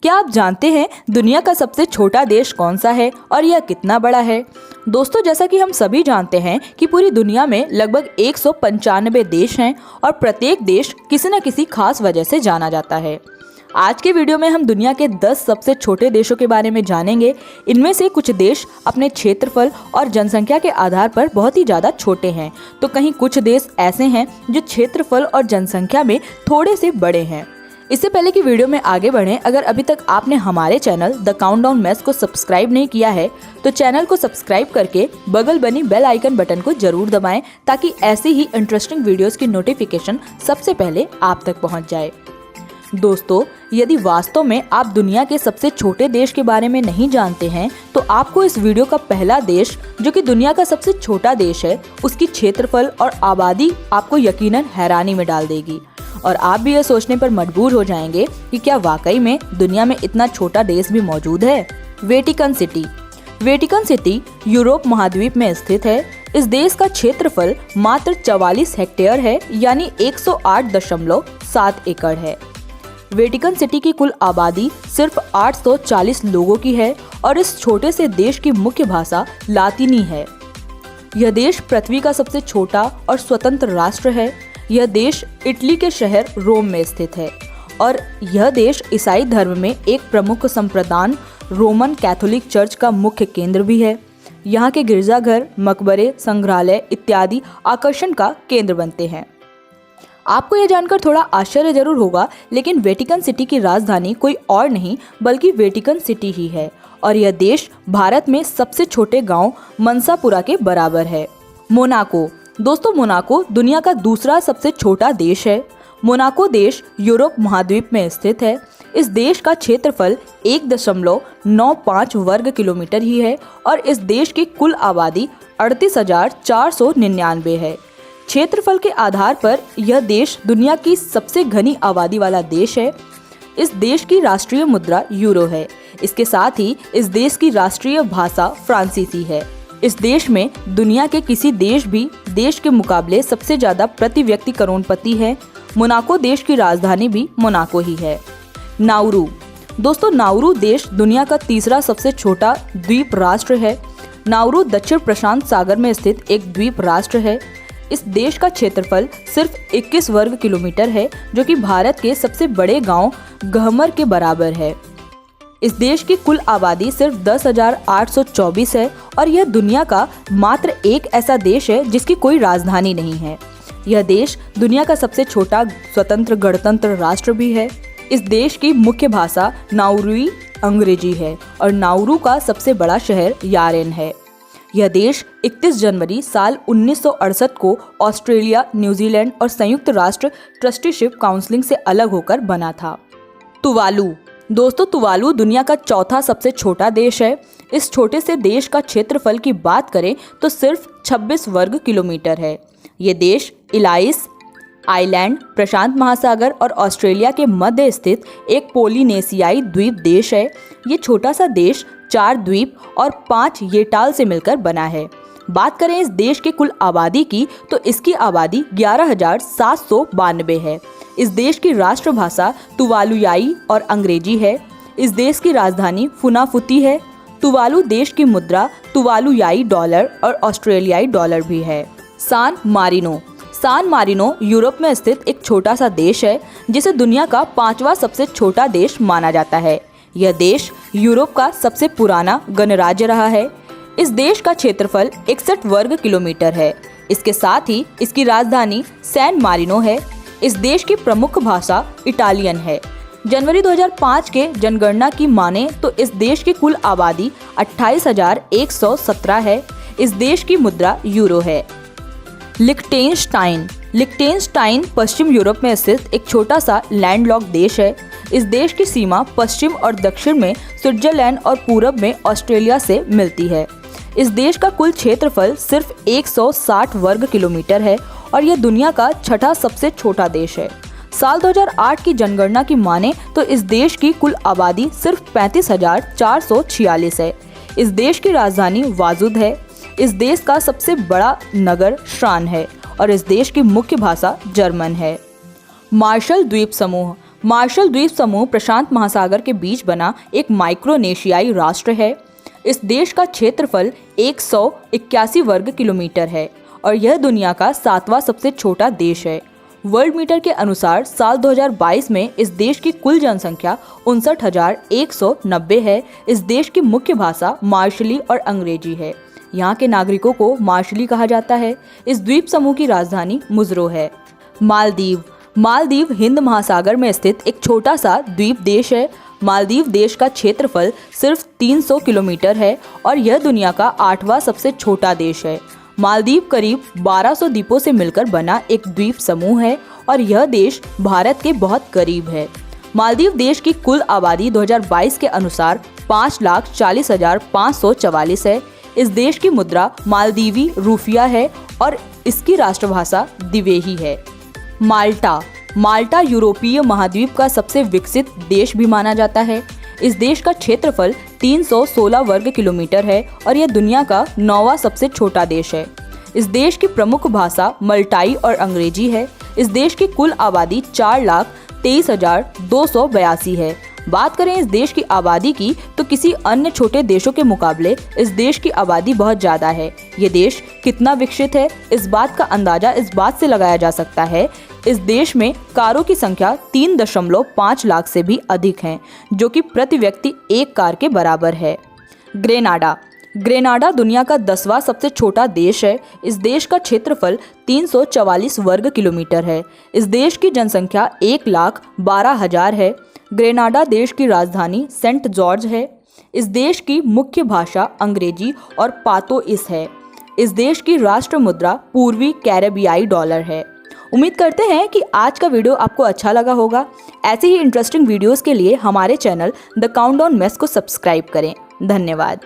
क्या आप जानते हैं दुनिया का सबसे छोटा देश कौन सा है और यह कितना बड़ा है? दोस्तों, जैसा कि हम सभी जानते हैं कि पूरी दुनिया में लगभग 195 देश हैं और प्रत्येक देश किसी न किसी खास वजह से जाना जाता है। आज के वीडियो में हम दुनिया के 10 सबसे छोटे देशों के बारे में जानेंगे। इनमें से कुछ देश अपने क्षेत्रफल और जनसंख्या के आधार पर बहुत ही ज़्यादा छोटे हैं, तो कहीं कुछ देश ऐसे हैं जो क्षेत्रफल और जनसंख्या में थोड़े से बड़े हैं। इससे पहले कि वीडियो में आगे बढ़ें, अगर अभी तक आपने हमारे चैनल द काउंटडाउन मैथ्स को सब्सक्राइब नहीं किया है तो चैनल को सब्सक्राइब करके बगल बनी बेल आइकन बटन को जरूर दबाएं ताकि ऐसी ही इंटरेस्टिंग वीडियोस की नोटिफिकेशन सबसे पहले आप तक पहुंच जाए। दोस्तों, यदि वास्तव में आप दुनिया के सबसे छोटे देश के बारे में नहीं जानते हैं तो आपको इस वीडियो का पहला देश, जो कि दुनिया का सबसे छोटा देश है, उसकी क्षेत्रफल और आबादी आपको यकीनन हैरानी में डाल देगी और आप भी यह सोचने पर मजबूर हो जाएंगे कि क्या वाकई में दुनिया में इतना छोटा देश भी मौजूद है। Vatican city. Vatican city Europe महाद्वीप में स्थित है। इस देश का क्षेत्रफल मात्र 44 हेक्टेयर है, यानी 108.7 एकड़ है। वेटिकन सिटी की कुल आबादी सिर्फ 840 लोगों की है और इस छोटे से देश की मुख्य भाषा लातीनी है। यह देश पृथ्वी का सबसे छोटा और स्वतंत्र राष्ट्र है। यह देश इटली के शहर रोम में स्थित है और यह देश ईसाई धर्म में एक प्रमुख संप्रदान रोमन कैथोलिक चर्च का मुख्य केंद्र भी है। यहाँ के गिरजाघर, मकबरे, संग्रहालय इत्यादि आकर्षण का केंद्र बनते हैं। आपको यह जानकर थोड़ा आश्चर्य जरूर होगा, लेकिन वेटिकन सिटी की राजधानी कोई और नहीं बल्कि वेटिकन सिटी ही है और यह देश भारत में सबसे छोटे गांव मनसापुरा के बराबर है। मोनाको। दोस्तों, मोनाको दुनिया का दूसरा सबसे छोटा देश है। मोनाको देश यूरोप महाद्वीप में स्थित है। इस देश का क्षेत्रफल 1.95 वर्ग किलोमीटर ही है और इस देश की कुल आबादी 38,499 है। क्षेत्रफल के आधार पर यह देश दुनिया की सबसे घनी आबादी वाला देश है। इस देश की राष्ट्रीय मुद्रा यूरो है। इसके साथ ही इस देश की राष्ट्रीय भाषा फ्रांसीसी है। इस देश में दुनिया के किसी देश के मुकाबले सबसे ज्यादा प्रति व्यक्ति करोड़पति है। मोनाको देश की राजधानी भी मोनाको ही है। नाउरू। दोस्तों, नाउरू देश दुनिया का तीसरा सबसे छोटा द्वीप राष्ट्र है। नाउरू दक्षिण प्रशांत सागर में स्थित एक द्वीप राष्ट्र है। इस देश का क्षेत्रफल सिर्फ 21 वर्ग किलोमीटर है, जो कि भारत के सबसे बड़े गांव गहमर के बराबर है। इस देश की कुल आबादी सिर्फ 10,824 है और यह दुनिया का मात्र एक ऐसा देश है जिसकी कोई राजधानी नहीं है। यह देश दुनिया का सबसे छोटा स्वतंत्र गणतंत्र राष्ट्र भी है। इस देश की मुख्य भाषा नाउरूई अंग्रेजी है और नाउरू का सबसे बड़ा शहर यारेन है। यह देश 31 जनवरी साल 1968 को ऑस्ट्रेलिया, न्यूजीलैंड और संयुक्त राष्ट्र ट्रस्टीशिप काउंसिल से अलग होकर बना था। तुवालू। दोस्तों, तुवालू दुनिया का चौथा सबसे छोटा देश है। इस छोटे से देश का क्षेत्रफल की बात करें तो सिर्फ 26 वर्ग किलोमीटर है। ये देश इलाइस आइलैंड, प्रशांत महासागर और ऑस्ट्रेलिया के मध्य स्थित एक पोलिनेशियाई द्वीप देश है। ये छोटा सा देश 4 द्वीप और 5 येटाल से मिलकर बना है। बात करें इस देश के कुल आबादी की तो इसकी आबादी 11,792 है। इस देश की राष्ट्रभाषा तुवालुयाई और अंग्रेजी है। इस देश की राजधानी फुनाफुती है। तुवालू देश की मुद्रा तुवालुयाई डॉलर और ऑस्ट्रेलियाई डॉलर भी है। सान मारिनो। सान मारिनो यूरोप में स्थित एक छोटा सा देश है जिसे दुनिया का 5वां सबसे छोटा देश माना जाता है। यह देश यूरोप का सबसे पुराना गणराज्य रहा है। इस देश का क्षेत्रफल 61 वर्ग किलोमीटर है। इसके साथ ही इसकी राजधानी सैन मारिनो है। इस देश की प्रमुख भाषा इटालियन है। जनवरी 2005 के जनगणना की माने तो इस देश की कुल आबादी 28,117 है। इस देश की मुद्रा यूरो है। लिक्टेनस्टाइन। लिक्टेनस्टाइन पश्चिम यूरोप में स्थित एक छोटा सा लैंडलॉक्ड देश है। इस देश की सीमा पश्चिम और दक्षिण में स्विट्जरलैंड और पूरब में ऑस्ट्रेलिया से मिलती है। इस देश का कुल क्षेत्रफल सिर्फ 160 वर्ग किलोमीटर है और यह दुनिया का छठा सबसे छोटा देश है। साल 2008 की जनगणना की माने तो इस देश की कुल आबादी सिर्फ 35,446 है। इस देश की राजधानी वाजुद है। इस देश का सबसे बड़ा नगर श्रान है और इस देश की मुख्य भाषा जर्मन है। मार्शल द्वीप समूह। मार्शल द्वीप समूह प्रशांत महासागर के बीच बना एक माइक्रोनेशियाई राष्ट्र है। इस देश का क्षेत्रफल 181 वर्ग किलोमीटर है और यह दुनिया का 7वां सबसे छोटा देश है। वर्ल्ड मीटर के अनुसार साल 2022 में इस देश की कुल जनसंख्या 59,190 है। इस देश की मुख्य भाषा मार्शली और अंग्रेजी है। यहाँ के नागरिकों को मार्शली कहा जाता है। इस द्वीप समूह की राजधानी मुजरो है। मालदीव हिंद महासागर में स्थित एक छोटा सा द्वीप देश है। मालदीव देश का क्षेत्रफल सिर्फ 300 किलोमीटर है और यह दुनिया का 8वां सबसे छोटा देश है। मालदीव करीब 1200 द्वीपों से मिलकर बना एक द्वीप समूह है और यह देश भारत के बहुत करीब है। मालदीव देश की कुल आबादी 2022 के अनुसार 5,40,544 है। इस देश की मुद्रा मालदीवी रुपया है और इसकी राष्ट्रभाषा दिवेही है। माल्टा यूरोपीय महाद्वीप का सबसे विकसित देश भी माना जाता है। इस देश का क्षेत्रफल 316 वर्ग किलोमीटर है और यह दुनिया का 9वां सबसे छोटा देश है। इस देश की प्रमुख भाषा मल्टाई और अंग्रेजी है। इस देश की कुल आबादी 4,23,282 है। बात करें इस देश की आबादी की तो किसी अन्य छोटे देशों के मुकाबले इस देश की आबादी बहुत ज़्यादा है। ये देश कितना विकसित है इस बात का अंदाजा इस बात से लगाया जा सकता है। इस देश में कारों की संख्या 3.5 लाख से भी अधिक है, जो कि प्रति व्यक्ति एक कार के बराबर है। ग्रेनाडा दुनिया का 10वां सबसे छोटा देश है। इस देश का क्षेत्रफल 344 वर्ग किलोमीटर है। इस देश की जनसंख्या 1,12,000 है। ग्रेनाडा देश की राजधानी सेंट जॉर्ज है। इस देश की मुख्य भाषा अंग्रेजी और पातोइस है। इस देश की राष्ट्र मुद्रा पूर्वी कैरेबियाई डॉलर है। उम्मीद करते हैं कि आज का वीडियो आपको अच्छा लगा होगा। ऐसे ही इंटरेस्टिंग वीडियोस के लिए हमारे चैनल द काउंटडाउन मेस को सब्सक्राइब करें। धन्यवाद।